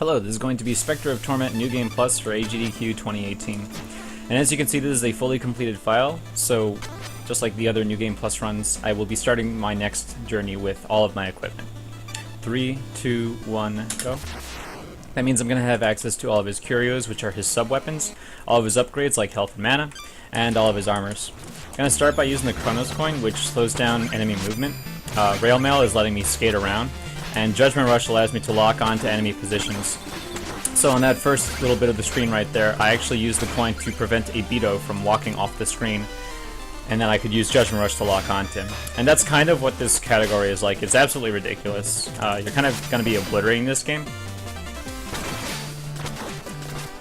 Hello, this is going to be Specter of Torment New Game Plus for AGDQ 2018. And as you can see, this is a fully completed file, so just like the other New Game Plus runs, I will be starting my next journey with all of my equipment. 3, 2, 1, go. That means I'm going to have access to all of his curios, which are his sub-weapons, all of his upgrades like health and mana, and all of his armors. I'm going to start by using the Chronos coin, which slows down enemy movement. Rail Mail is letting me skate around, and Judgment Rush allows me to lock on to enemy positions. So on that first little bit of the screen right there, I actually use the coin to prevent a Beto from walking off the screen, and then I could use Judgment Rush to lock onto him. And that's kind of what this category is like. It's absolutely ridiculous. You're kind of going to be obliterating this game.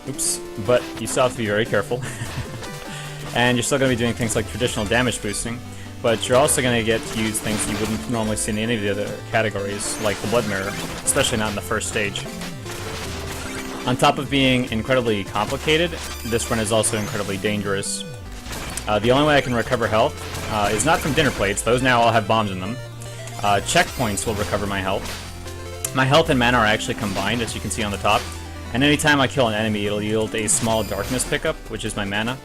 Oops. But you still have to be very careful. And you're still going to be doing things like traditional damage boosting, but you're also going to get to use things you wouldn't normally see in any of the other categories, like the Blood Mirror, especially not in the first stage. On top of being incredibly complicated, this run is also incredibly dangerous. The only way I can recover health is not from dinner plates, those now all have bombs in them. Checkpoints will recover my health. My health and mana are actually combined, as you can see on the top, and anytime I kill an enemy, it'll yield a small darkness pickup, which is my mana.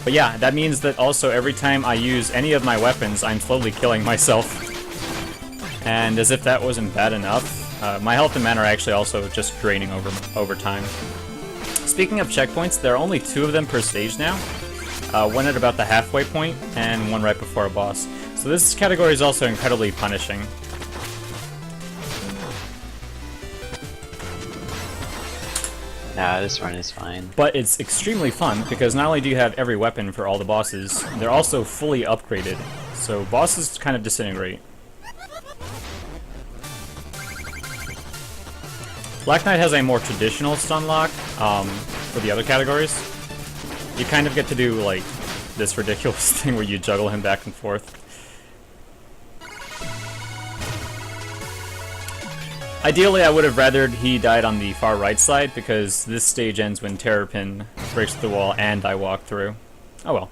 But yeah, that means that also every time I use any of my weapons, I'm slowly killing myself. And as if that wasn't bad enough, my health and mana are actually also just draining over time. Speaking of checkpoints, there are only 2 of them per stage now. One at about the halfway point, and one right before a boss. So this category is also incredibly punishing. Nah, this run is fine. But it's extremely fun, because not only do you have every weapon for all the bosses, they're also fully upgraded. So bosses kind of disintegrate. Black Knight has a more traditional stun lock for the other categories. You kind of get to do like this ridiculous thing where you juggle him back and forth. Ideally, I would have rathered he died on the far right side, because this stage ends when Terrapin breaks the wall and I walk through. Oh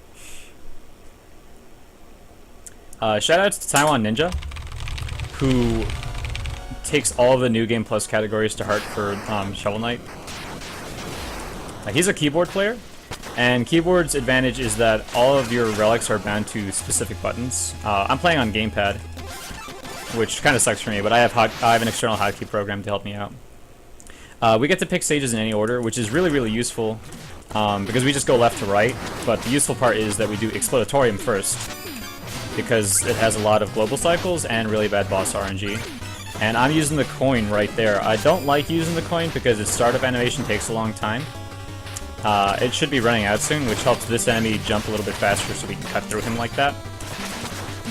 well. Shout out to Taiwan Ninja, who takes all of the New Game Plus categories to heart for Shovel Knight. He's a keyboard player, and keyboard's advantage is that all of your relics are bound to specific buttons. I'm playing on gamepad, which kind of sucks for me, but I have an external hotkey program to help me out. We get to pick stages in any order, which is really, really useful, because we just go left to right, but the useful part is that we do Explodatorium first, because it has a lot of global cycles and really bad boss RNG. And I'm using the coin right there. I don't like using the coin because its startup animation takes a long time. It should be running out soon, which helps this enemy jump a little bit faster so we can cut through him like that.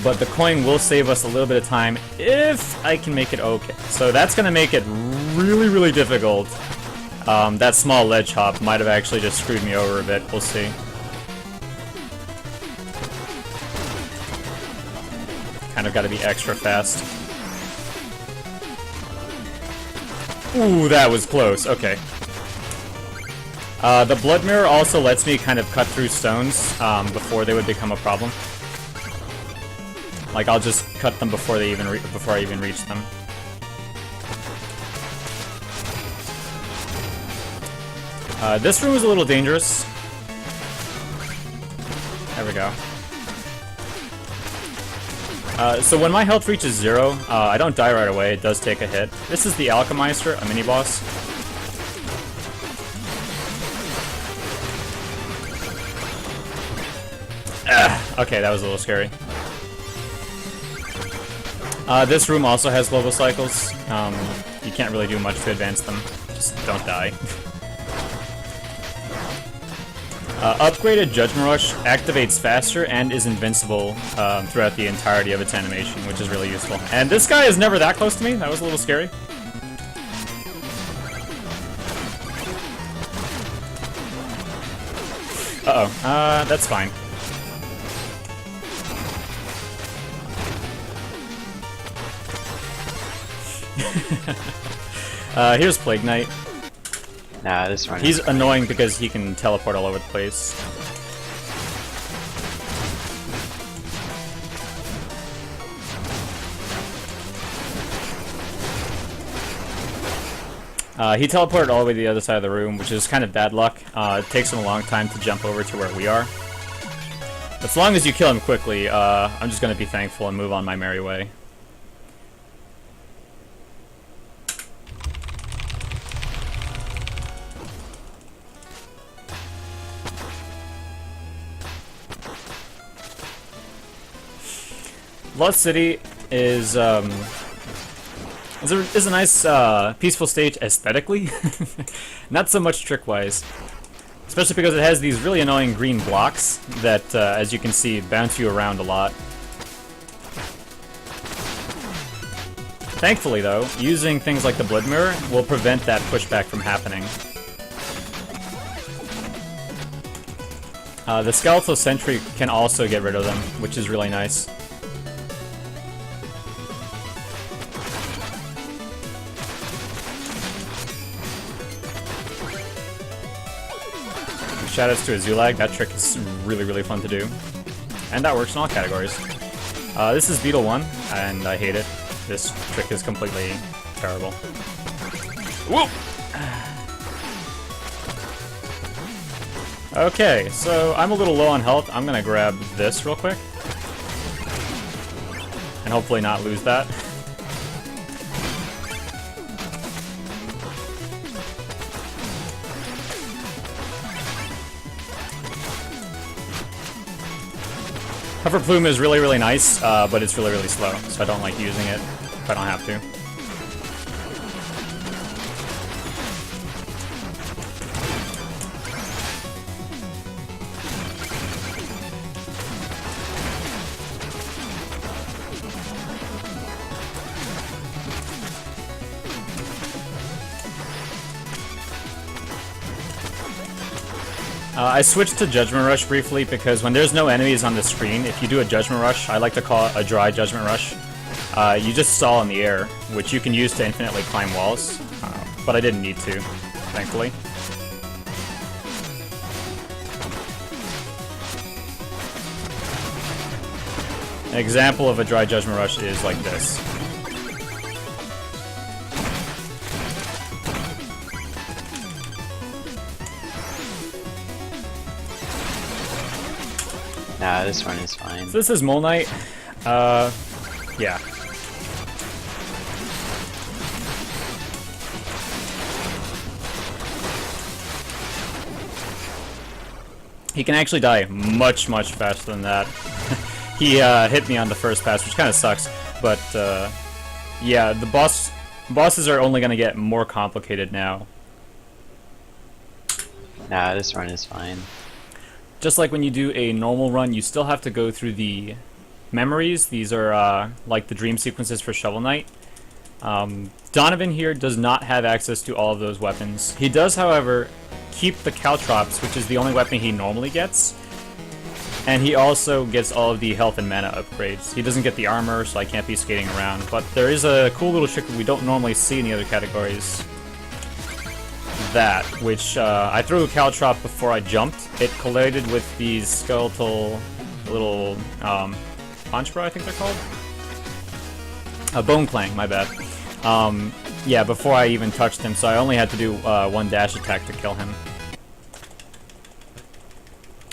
But the coin will save us a little bit of time if I can make it okay. So that's going to make it really, really difficult. That small ledge hop might have actually just screwed me over a bit. We'll see. Kind of got to be extra fast. Ooh, that was close. Okay. The Blood Mirror also lets me kind of cut through stones before they would become a problem. Like, I'll just cut them before I even reach them. This room is a little dangerous. There we go. So when my health reaches 0, I don't die right away. It does take a hit. This is the Alchemeister, a mini-boss. Okay, that was a little scary. This room also has global cycles. You can't really do much to advance them. Just don't die. Upgraded Judgment Rush activates faster and is invincible throughout the entirety of its animation, which is really useful. And this guy is never that close to me. That was a little scary. Uh-oh. That's fine. Here's Plague Knight. Nah, this run He's annoying because he can teleport all over the place. He teleported all the way to the other side of the room, which is kind of bad luck. It takes him a long time to jump over to where we are. As long as you kill him quickly, I'm just going to be thankful and move on my merry way. Lost City is a nice, peaceful stage aesthetically. Not so much trick-wise. Especially because it has these really annoying green blocks that, as you can see, bounce you around a lot. Thankfully, though, using things like the Blood Mirror will prevent that pushback from happening. The Skeletal Sentry can also get rid of them, which is really nice. Shoutouts to Azulag, that trick is really, really fun to do. And that works in all categories. This is Beetle 1, and I hate it. This trick is completely terrible. Whoop! Okay, so I'm a little low on health. I'm gonna grab this real quick. And hopefully not lose that. Puffer Plume is really, really nice, but it's really, really slow, so I don't like using it if I don't have to. I switched to Judgment Rush briefly because when there's no enemies on the screen, if you do a Judgment Rush, I like to call it a dry Judgment Rush, you just stall in the air, which you can use to infinitely climb walls, but I didn't need to, thankfully. An example of a dry Judgment Rush is like this. Nah, this one is fine. So this is Mole Knight. Yeah. He can actually die much, much faster than that. He hit me on the first pass, which kind of sucks. But yeah, the bosses are only going to get more complicated now. Nah, this run is fine. Just like when you do a normal run, you still have to go through the memories. These are like the dream sequences for Shovel Knight. Donovan here does not have access to all of those weapons. He does, however, keep the Caltrops, which is the only weapon he normally gets. And he also gets all of the health and mana upgrades. He doesn't get the armor, so I can't be skating around. But there is a cool little trick that we don't normally see in the other categories. That, which I threw a Caltrop before I jumped. It collided with these skeletal little Punch Bro, I think they're called? Bone Clang, my bad. Yeah, before I even touched him, so I only had to do one dash attack to kill him.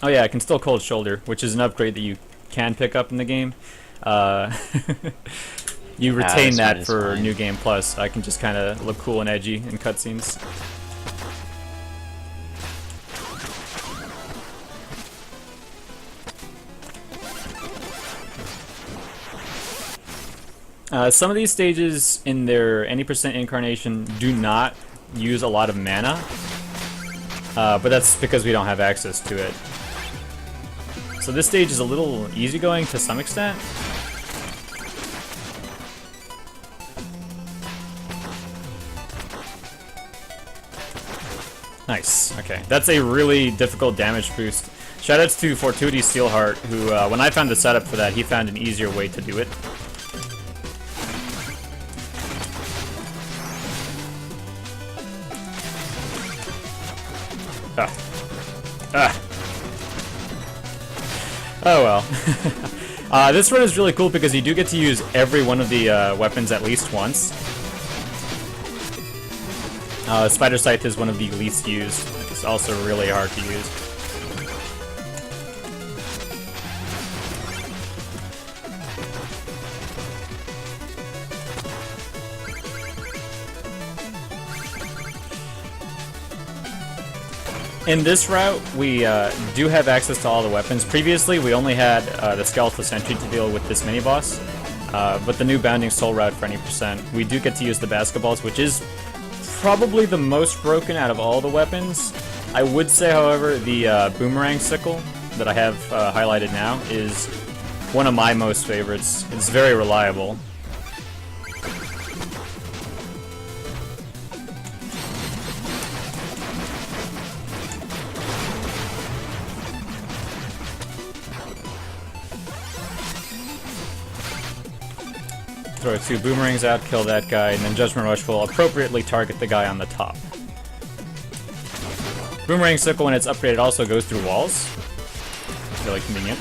Oh yeah, I can still Cold Shoulder, which is an upgrade that you can pick up in the game. You retain that for New Game Plus. I can just kind of look cool and edgy in cutscenes. Some of these stages in their any % incarnation do not use a lot of mana, but that's because we don't have access to it. So this stage is a little easygoing to some extent. Nice, okay. That's a really difficult damage boost. Shoutouts to Fortuity Steelheart, who, when I found the setup for that, he found an easier way to do it. Oh well. This run is really cool because you do get to use every one of the weapons at least once. Spider Scythe is one of the least used. It's also really hard to use. In this route, we do have access to all the weapons. Previously, we only had the Skeletal Sentry to deal with this mini-boss, but the new Bounding Soul route for any percent, we do get to use the basketballs, which is probably the most broken out of all the weapons. I would say, however, the Boomerang Sickle that I have highlighted now is one of my most favorites. It's very reliable. Throw 2 boomerangs out, kill that guy, and then Judgment Rush will appropriately target the guy on the top. Boomerang Sickle, when it's upgraded, also goes through walls. Really convenient.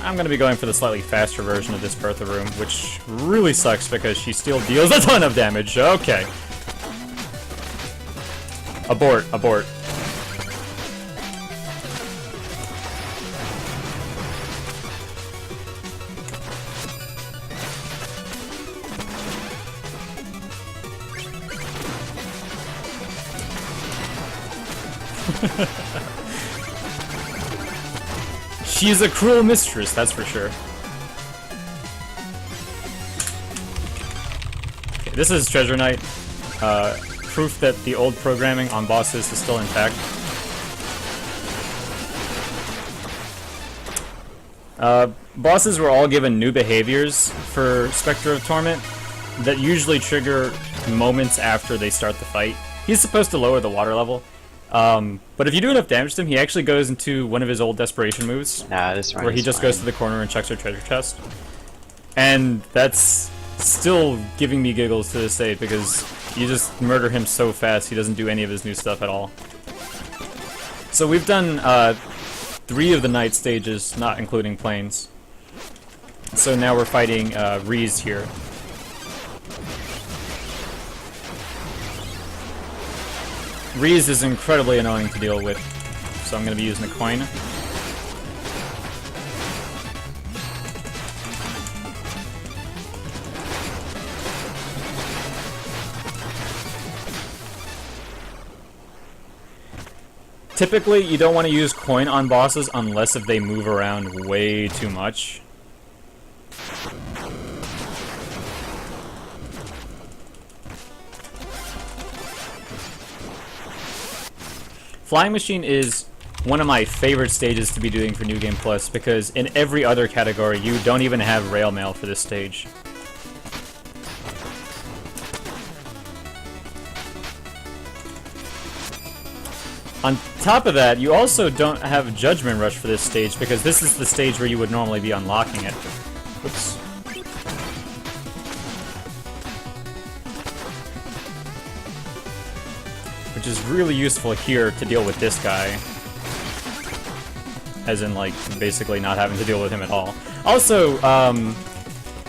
I'm going to be going for the slightly faster version of this Bertha room, which really sucks because she still deals a ton of damage. Okay. Abort, abort. She's a cruel mistress, that's for sure. Okay, this is Treasure Knight. Proof that the old programming on bosses is still intact. Bosses were all given new behaviors for Specter of Torment that usually trigger moments after they start the fight. He's supposed to lower the water level. But if you do enough damage to him, he actually goes into one of his old desperation moves, where he just goes to the corner and checks her treasure chest. And that's still giving me giggles to this day, because you just murder him so fast, he doesn't do any of his new stuff at all. So we've done 3 of the night stages, not including planes. So now we're fighting Reese here. Reese is incredibly annoying to deal with, so I'm going to be using a coin. Typically, you don't want to use coin on bosses unless if they move around way too much. Flying Machine is one of my favorite stages to be doing for New Game Plus, because in every other category you don't even have rail mail for this stage. On top of that, you also don't have Judgment Rush for this stage, because this is the stage where you would normally be unlocking it. Oops. Which is really useful here to deal with this guy. As in, like, basically not having to deal with him at all. Also,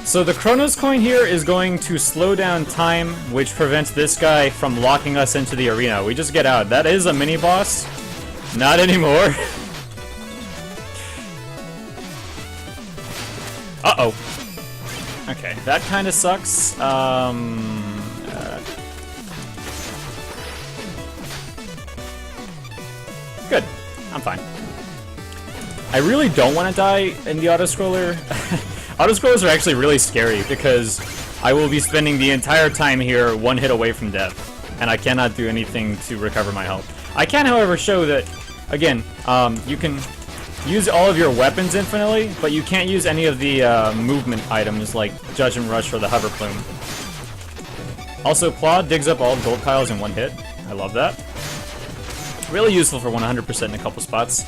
so the Chronos coin here is going to slow down time, which prevents this guy from locking us into the arena. We just get out. That is a mini-boss. Not anymore. Uh-oh. Okay, that kind of sucks. Good. I'm fine. I really don't want to die in the auto-scroller. Auto-scrollers are actually really scary because I will be spending the entire time here 1 hit away from death, and I cannot do anything to recover my health. I can, however, show that, again, you can use all of your weapons infinitely, but you can't use any of the movement items like Judgment Rush or the Hover Plume. Also, Claw digs up all the gold piles in 1 hit. I love that. Really useful for 100% in a couple spots.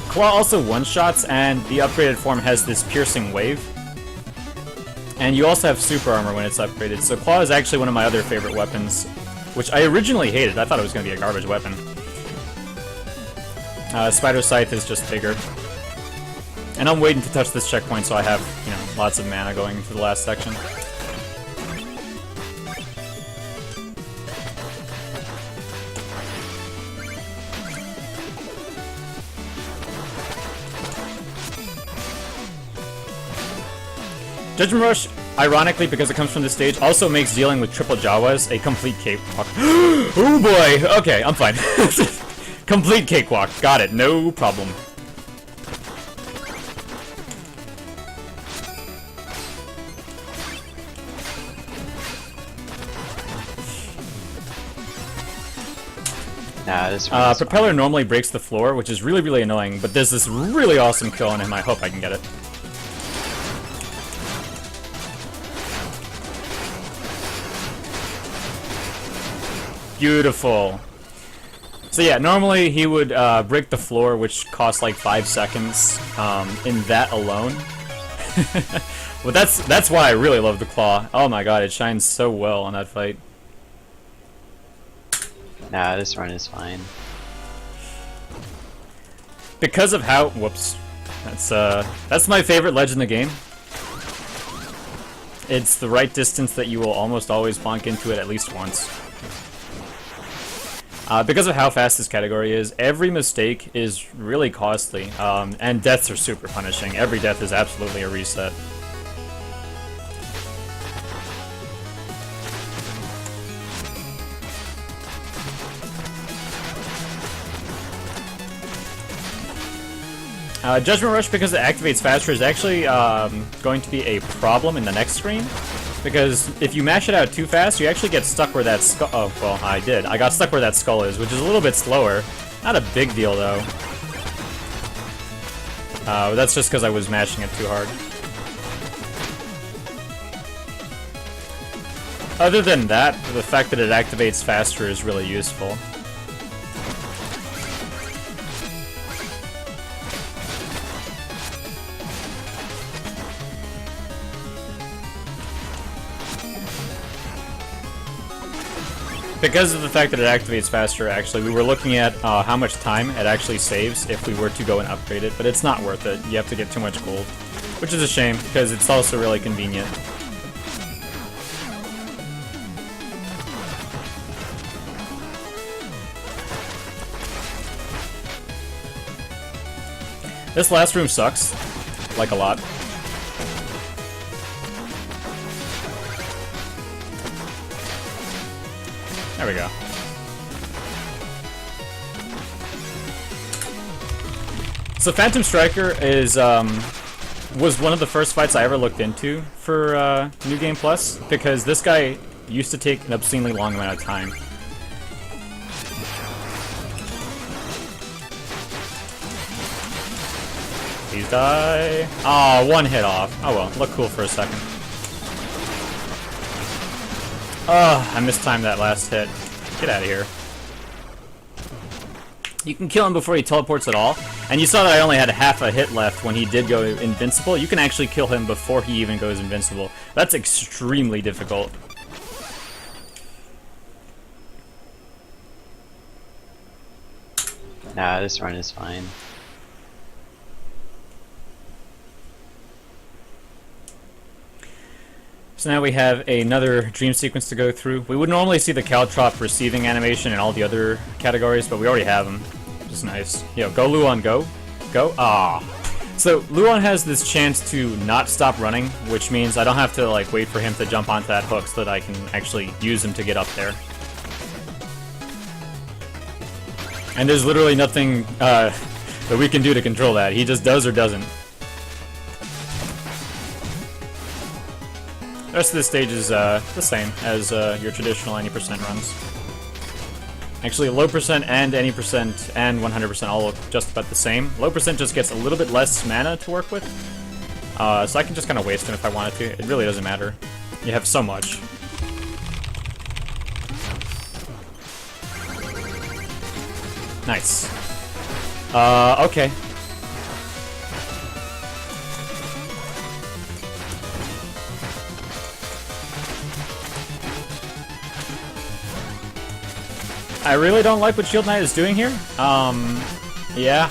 Claw also one-shots, and the upgraded form has this piercing wave. And you also have super armor when it's upgraded, so Claw is actually one of my other favorite weapons, which I originally hated. I thought it was going to be a garbage weapon. Spider Scythe is just bigger. And I'm waiting to touch this checkpoint so I have, you know, Lots of mana going to the last section. Judgment Rush, ironically, because it comes from this stage, also makes dealing with triple Jawas a complete cakewalk. Oh boy! Okay, I'm fine. Complete cakewalk. Got it. No problem. Nah, this one is Propeller fine. normally breaks the floor, which is really, really annoying, but there's this really awesome kill on him. I hope I can get it. Beautiful. So yeah, normally he would break the floor, which costs like 5 seconds in that alone. But that's why I really love the claw. Oh my god, it shines so well on that fight. Nah, this run is fine. Because of how... Whoops. That's my favorite ledge in the game. It's the right distance that you will almost always bonk into it at least once. Because of how fast this category is, every mistake is really costly, and deaths are super punishing. Every death is absolutely a reset. Judgment Rush, because it activates faster, is actually going to be a problem in the next screen. Because if you mash it out too fast, you actually get stuck where that skull... Oh, well, I did. I got stuck where that skull is, which is a little bit slower. Not a big deal, though. That's just because I was mashing it too hard. Other than that, the fact that it activates faster is really useful. Because of the fact that it activates faster, actually, we were looking at how much time it actually saves if we were to go and upgrade it, but it's not worth it. You have to get too much gold, which is a shame, because it's also really convenient. This last room sucks, like a lot. There we go. So Phantom Striker is was one of the first fights I ever looked into for New Game Plus, because this guy used to take an obscenely long amount of time. Please die. Oh, one hit off. Oh well, looked cool for a second. Oh, I mistimed that last hit. Get out of here. You can kill him before he teleports at all. And you saw that I only had half a hit left when he did go invincible. You can actually kill him before he even goes invincible. That's extremely difficult. Nah, this run is fine. So now we have another dream sequence to go through. We would normally see the Caltrop receiving animation in all the other categories, but we already have them, which is nice. Yo, go Luon, go. Go. Ah. So Luon has this chance to not stop running, which means I don't have to like wait for him to jump onto that hook so that I can actually use him to get up there. And there's literally nothing that we can do to control that. He just does or doesn't. The rest of this stage is the same as your traditional any percent runs. Actually, low percent and any percent and 100% all look just about the same. Low percent just gets a little bit less mana to work with, so I can just kind of waste them if I wanted to. It really doesn't matter. You have so much. Nice. Okay. I really don't like what Shield Knight is doing here. Yeah.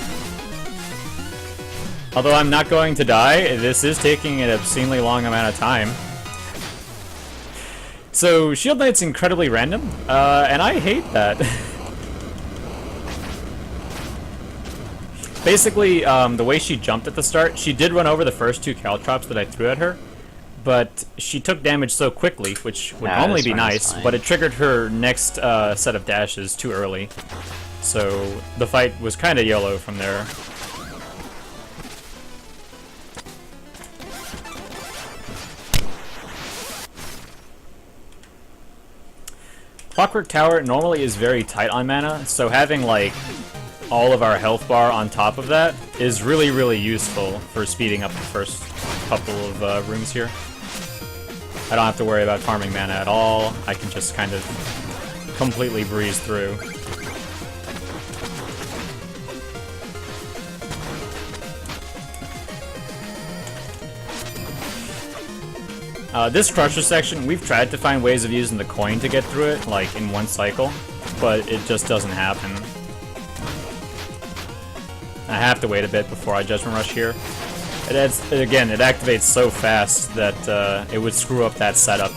Although I'm not going to die, this is taking an obscenely long amount of time. So Shield Knight's incredibly random, and I hate that. Basically, the way she jumped at the start, she did run over the first 2 Caltrops that I threw at her, but she took damage so quickly, which would normally be nice, but it triggered her next set of dashes too early. So the fight was kind of YOLO from there. Clockwork Tower normally is very tight on mana, so having like all of our health bar on top of that is really, really useful for speeding up the first couple of rooms here. I don't have to worry about farming mana at all. I can just kind of completely breeze through. This Crusher section, we've tried to find ways of using the coin to get through it, like in one cycle, but it just doesn't happen. I have to wait a bit before I Judgment Rush here. Again, it activates so fast that it would screw up that setup.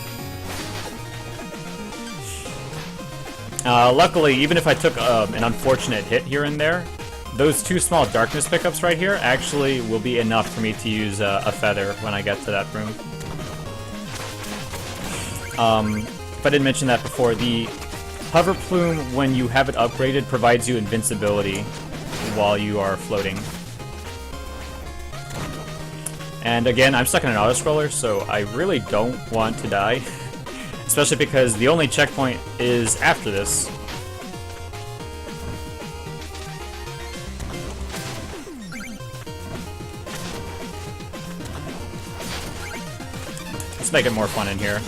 Luckily, even if I took an unfortunate hit here and there, those 2 small darkness pickups right here actually will be enough for me to use a feather when I get to that room. If I didn't mention that before, the Hover Plume, when you have it upgraded, provides you invincibility while you are floating. And again, I'm stuck in an auto-scroller, so I really don't want to die. Especially because the only checkpoint is after this. Let's make it more fun in here.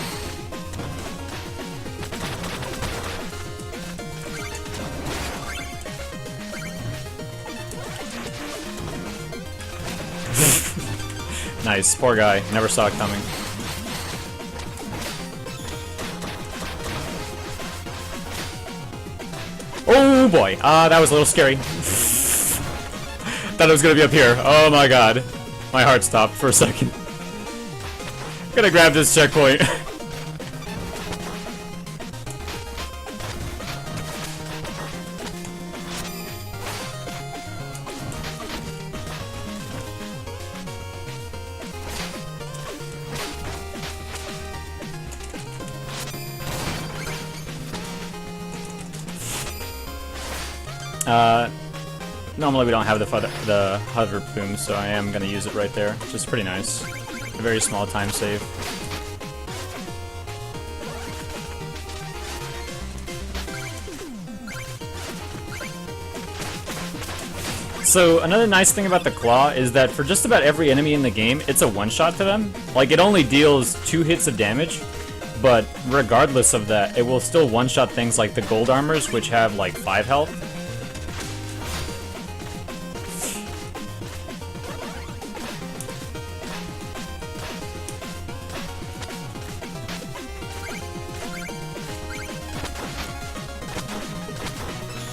Nice, poor guy. Never saw it coming. Oh boy, that was a little scary. Thought it was gonna be up here. Oh my god. My heart stopped for a second. Gonna grab this checkpoint. Normally we don't have the hover plume, so I am going to use it right there, which is pretty nice. A very small time save. So another nice thing about the Claw is that for just about every enemy in the game, it's a one-shot to them. Like, it only deals 2 hits of damage, but regardless of that, it will still one-shot things like the gold armors, which have like 5 health.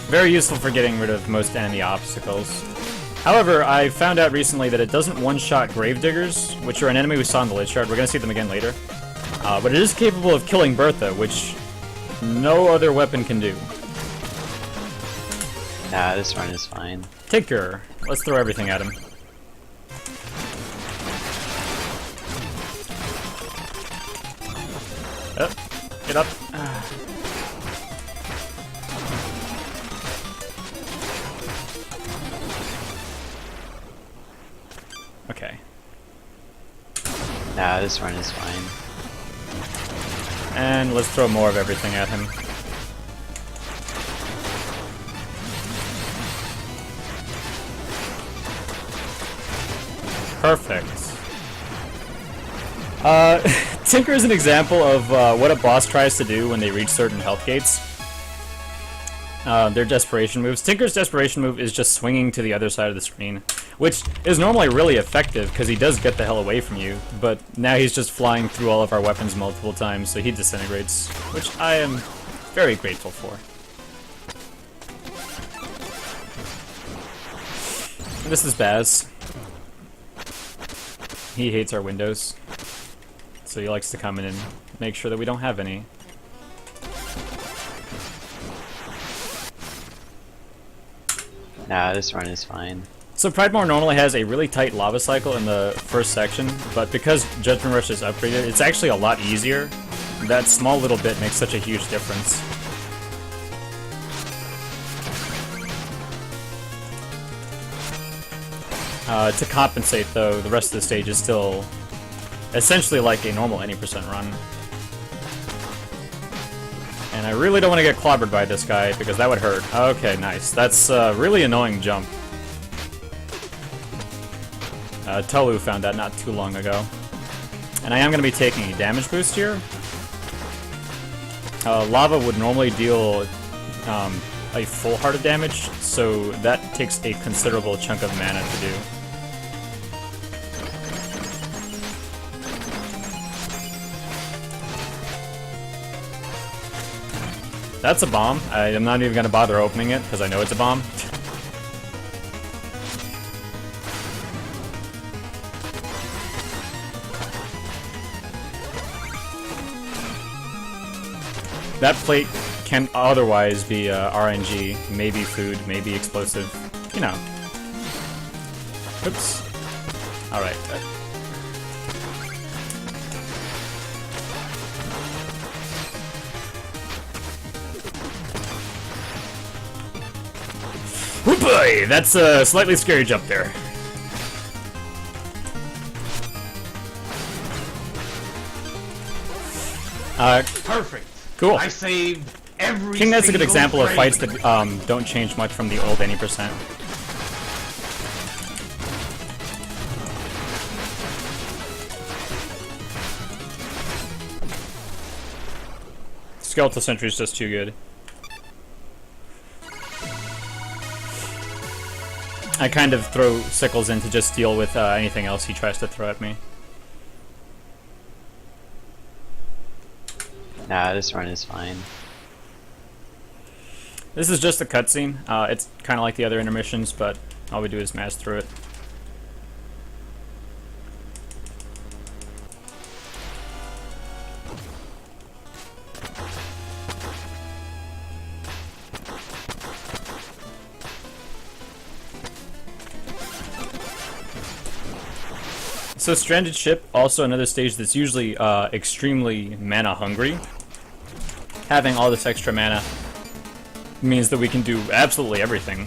Very useful for getting rid of most enemy obstacles. However, I found out recently that it doesn't one-shot Gravediggers, which are an enemy we saw in the Lich Yard. We're going to see them again later. But it is capable of killing Bertha, which no other weapon can do. Nah, this run is fine. Tinker. Let's throw everything at him. Get up. Okay. Nah, this run is fine. And let's throw more of everything at him. Perfect. Tinker is an example of what a boss tries to do when they reach certain health gates. Their desperation moves. Tinker's desperation move is just swinging to the other side of the screen, which is normally really effective because he does get the hell away from you, but now he's just flying through all of our weapons multiple times, so he disintegrates, which I am very grateful for. This is Baz. He hates our windows. So he likes to come in and make sure that we don't have any. Nah, this run is fine. So Pridemore normally has a really tight lava cycle in the first section, but because Judgment Rush is upgraded, it's actually a lot easier. That small little bit makes such a huge difference. To compensate, though, the rest of the stage is still essentially like a normal any percent run. And I really don't want to get clobbered by this guy, because that would hurt. Okay, nice. That's a really annoying jump. Tolu found that not too long ago. And I am going to be taking a damage boost here. Lava would normally deal a full heart of damage, so that takes a considerable chunk of mana to do. That's a bomb. I am not even going to bother opening it, because I know it's a bomb. That plate can otherwise be RNG, maybe food, maybe explosive, you know. Oops. Alright. Oh boy! That's a slightly scary jump there. Perfect. Cool. I saved every I think that's a good single example of frame. fights that don't change much from the old any percent. Skeletal Sentry is just too good. I kind of throw Sickles in to just deal with anything else he tries to throw at me. Nah, this run is fine. This is just a cutscene. It's kind of like the other intermissions, but all we do is mash through it. So Stranded Ship, also another stage that's usually extremely mana hungry. Having all this extra mana means that we can do absolutely everything.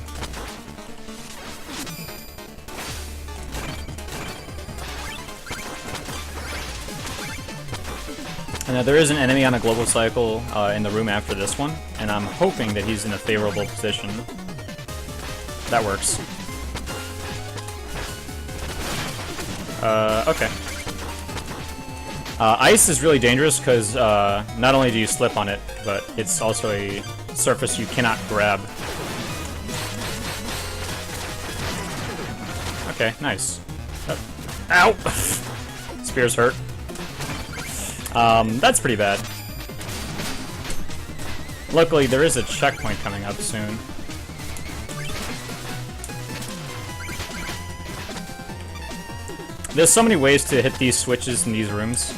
And now there is an enemy on a global cycle in the room after this one, and I'm hoping that he's in a favorable position. That works. Okay. Ice is really dangerous because not only do you slip on it, but it's also a surface you cannot grab. Okay, nice. Ow! Spears hurt. That's pretty bad. Luckily, there is a checkpoint coming up soon. There's so many ways to hit these switches in these rooms.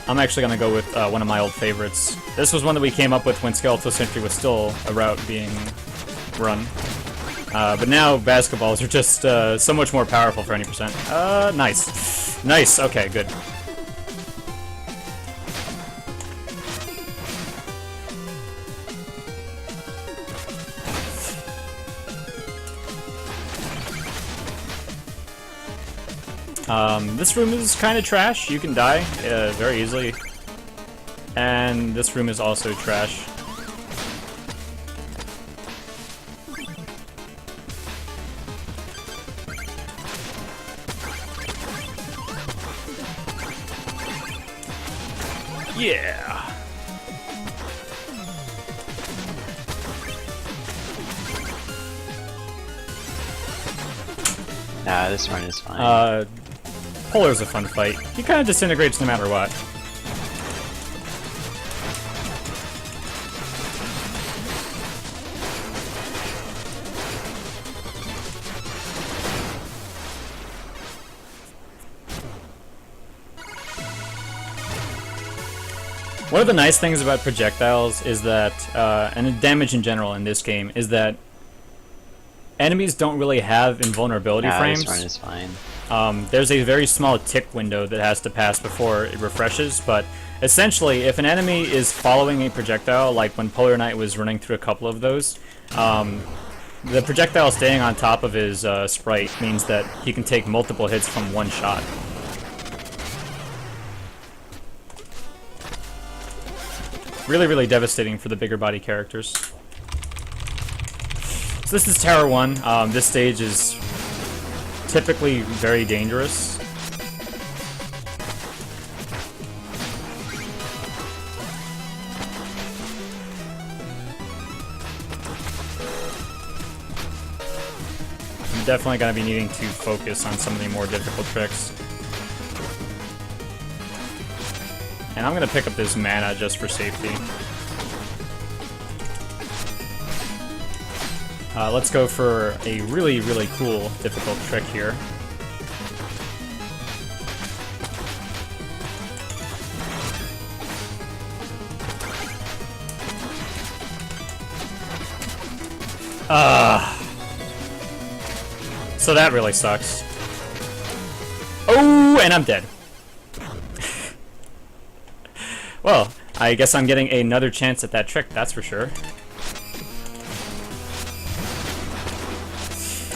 I'm actually gonna go with one of my old favorites. This was one that we came up with when Skeletal Sentry was still a route being run. But now basketballs are just so much more powerful for any percent. Nice. Nice, okay, good. This room is kind of trash. You can die very easily. And this room is also trash. Yeah! Nah, this run is fine. Polar's a fun fight. He kind of disintegrates no matter what. One of the nice things about projectiles is that, and damage in general in this game, is that enemies don't really have invulnerability frames. This run is fine. There's a very small tick window that has to pass before it refreshes, but essentially, if an enemy is following a projectile, like when Polar Knight was running through a couple of those, the projectile staying on top of his sprite means that he can take multiple hits from one shot. Really, really devastating for the bigger body characters. So this is Tower 1. This stage is typically very dangerous. I'm definitely going to be needing to focus on some of the more difficult tricks. And I'm going to pick up this mana just for safety. Let's go for a really, really cool, difficult trick here. So that really sucks. Oh, and I'm dead. Well, I guess I'm getting another chance at that trick, that's for sure.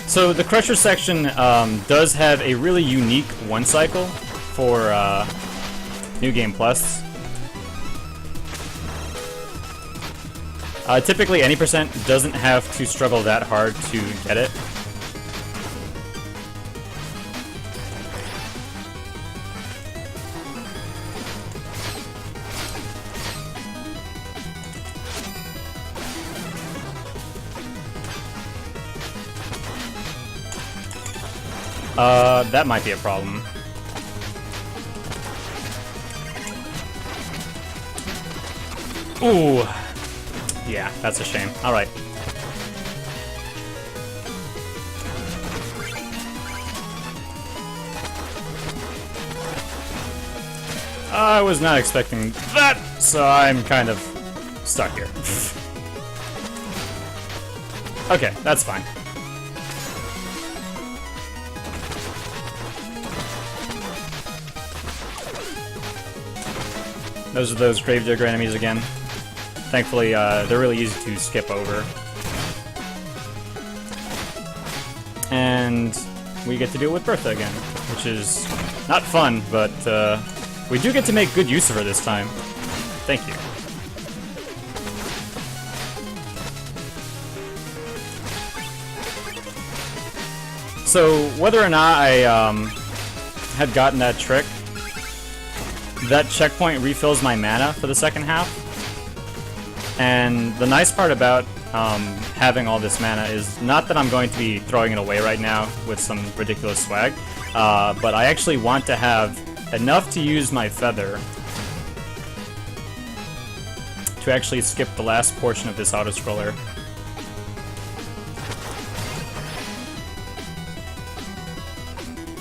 So the Crusher section does have a really unique one cycle for New Game Plus. Typically any percent doesn't have to struggle that hard to get it. That might be a problem. Ooh. Yeah, that's a shame. Alright. I was not expecting that, so I'm kind of stuck here. Okay, that's fine. Those are those Gravedigger enemies again. Thankfully, they're really easy to skip over. And we get to deal with Bertha again, which is not fun, but we do get to make good use of her this time. Thank you. So, whether or not I had gotten that trick, that checkpoint refills my mana for the second half. And the nice part about having all this mana is not that I'm going to be throwing it away right now with some ridiculous swag, but I actually want to have enough to use my feather to actually skip the last portion of this auto-scroller.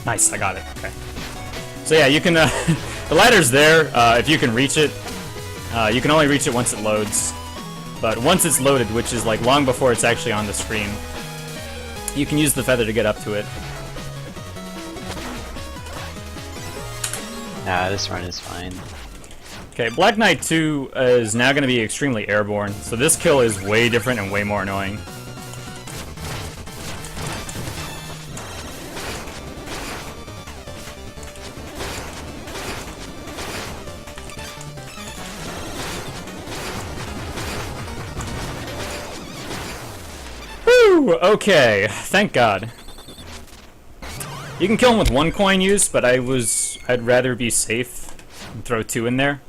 Nice, I got it. Okay. So yeah, you can... the ladder's there, if you can reach it. You can only reach it once it loads. But once it's loaded, which is like long before it's actually on the screen, you can use the feather to get up to it. Nah, this run is fine. Okay, Black Knight 2 is now going to be extremely airborne, so this kill is way different and way more annoying. Okay, thank God. You can kill him with one coin use, but I'd rather be safe and throw 2 in there.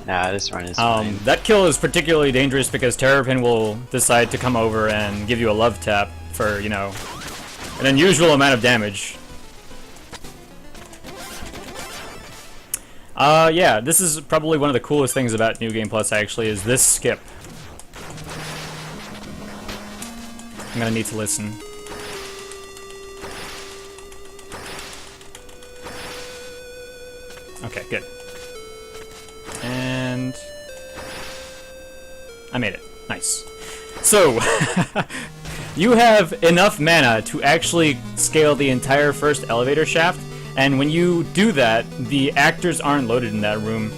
Nah, this run is fine. That kill is particularly dangerous because Terrapin will decide to come over and give you a love tap for, you know, an unusual amount of damage. Yeah, this is probably one of the coolest things about New Game Plus, actually, is this skip. I'm gonna need to listen. Okay, good. And I made it. Nice. So, you have enough mana to actually scale the entire first elevator shaft, and when you do that, the actors aren't loaded in that room.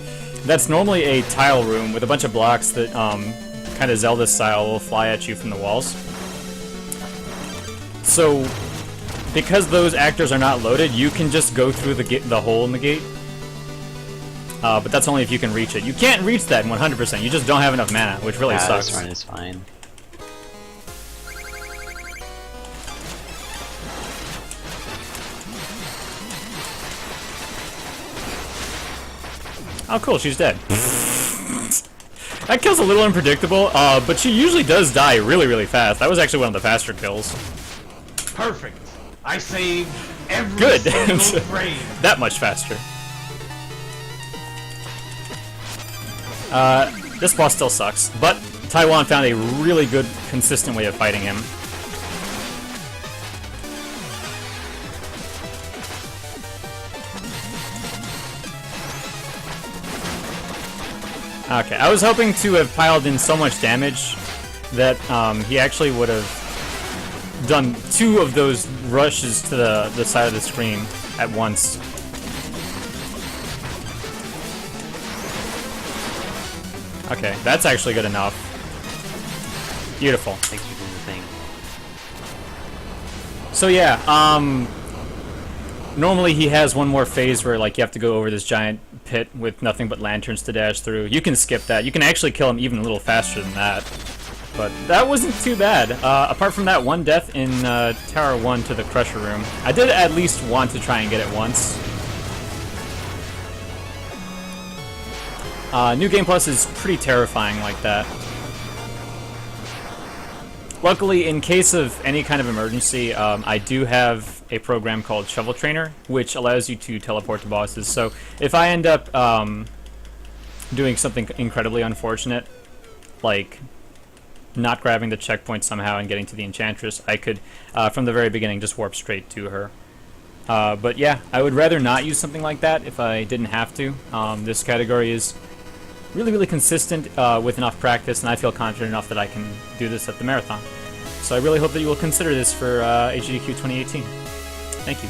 That's normally a tile room with a bunch of blocks that, kind of Zelda style, will fly at you from the walls. So, because those actors are not loaded, you can just go through the hole in the gate. But that's only if you can reach it. You can't reach that 100%, you just don't have enough mana, which really sucks. This run is fine. Oh cool, she's dead. That kill's a little unpredictable, but she usually does die really, really fast. That was actually one of the faster kills. Perfect. I saved every Good. single frame. That much faster. This boss still sucks, but Taiwan found a really good, consistent way of fighting him. Okay, I was hoping to have piled in so much damage that he actually would have done 2 of those rushes to the side of the screen at once. Okay, that's actually good enough. Beautiful. Thanks for doing the thing. So yeah, normally he has one more phase where like you have to go over this giant pit with nothing but lanterns to dash through. You can skip that. You can actually kill him even a little faster than that. But that wasn't too bad. Apart from that one death in Tower 1 to the Crusher Room, I did at least want to try and get it once. New Game Plus is pretty terrifying like that. Luckily, in case of any kind of emergency, I do have a program called Shovel Trainer, which allows you to teleport to bosses. So if I end up doing something incredibly unfortunate, like not grabbing the checkpoint somehow and getting to the Enchantress, I could, from the very beginning, just warp straight to her. But yeah, I would rather not use something like that if I didn't have to. This category is really, really consistent with enough practice, and I feel confident enough that I can do this at the marathon. So I really hope that you will consider this for AGDQ 2018. Thank you.